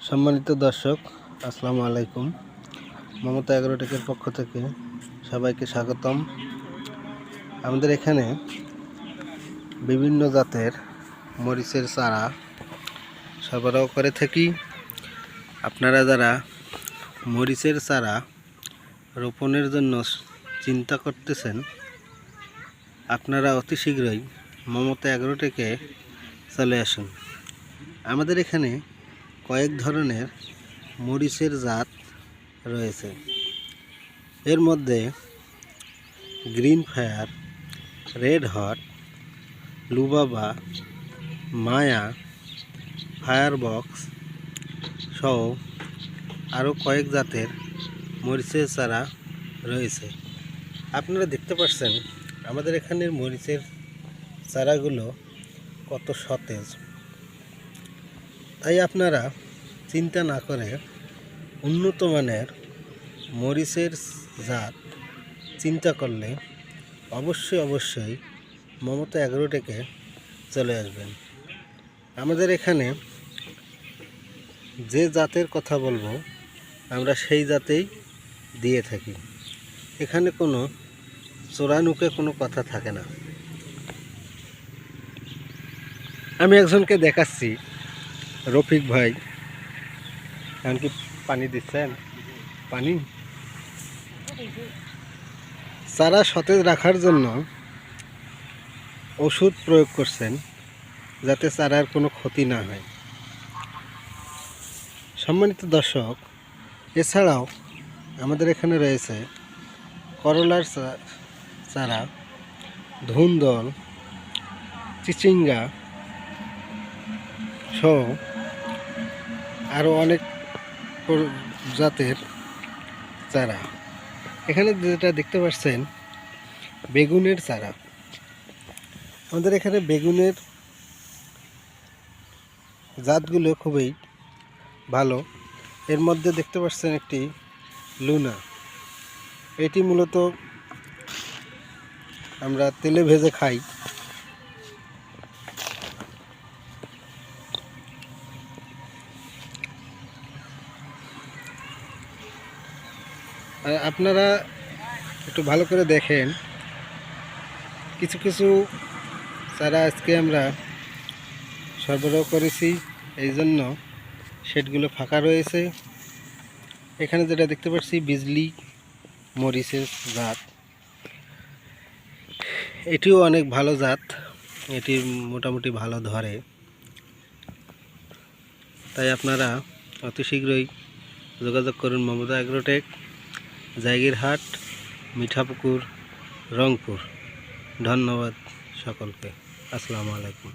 সম্মানিত দর্শক, আসসালামু আলাইকুম। মমতা এগ্রোটেকের পক্ষ থেকে সবাইকে স্বাগতম। আমাদের এখানে বিভিন্ন জাতের মরিচের চারা সরবরাহ করে থাকি। আপনারা যারা মরিচের চারা রোপণের জন্য চিন্তা করতেছেন, আপনারা অতি শীঘ্রই মমতা এগ্রোটেকে চলে আসুন। আমাদের এখানে কয়েক ধরনের মরিচের জাত রয়েছে। এর মধ্যে গ্রিন ফায়ার, রেড হট, লুবাবা, মায়া, ফায়ারবক্স সহ আরও কয়েক জাতের মরিচের চারা রয়েছে। আপনারা দেখতে পাচ্ছেন আমাদের এখানের মরিচের চারাগুলো কত সতেজ। তাই আপনারা চিন্তা না করে উন্নত মানের মরিচের জাত চিন্তা করলে অবশ্যই মমতা এগ্রোটেকে চলে আসবেন। আমাদের এখানে যে জাতের কথা বলবো আমরা সেই জাতেই দিয়ে থাকি। এখানে কোনো চোরানুকে কোনো কথা থাকে না। আমি একজনকে দেখাচ্ছি, রফিক ভাই, এমনকি পানি দিচ্ছেন, পানি চারা সতেজ রাখার জন্য ওষুধ প্রয়োগ করছেন যাতে চারার কোনো ক্ষতি না হয়। সম্মানিত দর্শক, এছাড়াও আমাদের এখানে রয়েছে করলার চারা, ধুন্দল, চিচিঙ্গা সহ আরও অনেক জাতের চারা। এখানে যেটা দেখতে পাচ্ছেন বেগুনের চারা। আমাদের এখানে বেগুনের জাতগুলো খুবই ভালো। এর মধ্যে দেখতে পাচ্ছেন একটি লুনা। এটি মূলত আমরা তেলে ভেজে খাই। আর আপনারা একটু ভালো করে দেখেন, কিছু কিছু চারা আজকে আমরা সরবরাহ করেছি, এই জন্য শেডগুলো ফাঁকা রয়েছে। এখানে যেটা দেখতে পাচ্ছি বিজলি মরিচের জাত, এটিও অনেক ভালো জাত, এটি মোটামুটি ভালো ধরে। তাই আপনারা অতি শীঘ্রই যোগাযোগ করুন মমতা এগ্রোটেক, জায়গিরহাট, মিঠাপুকুর, রংপুর। ধন্যবাদ সকলকে। আসসালামু আলাইকুম।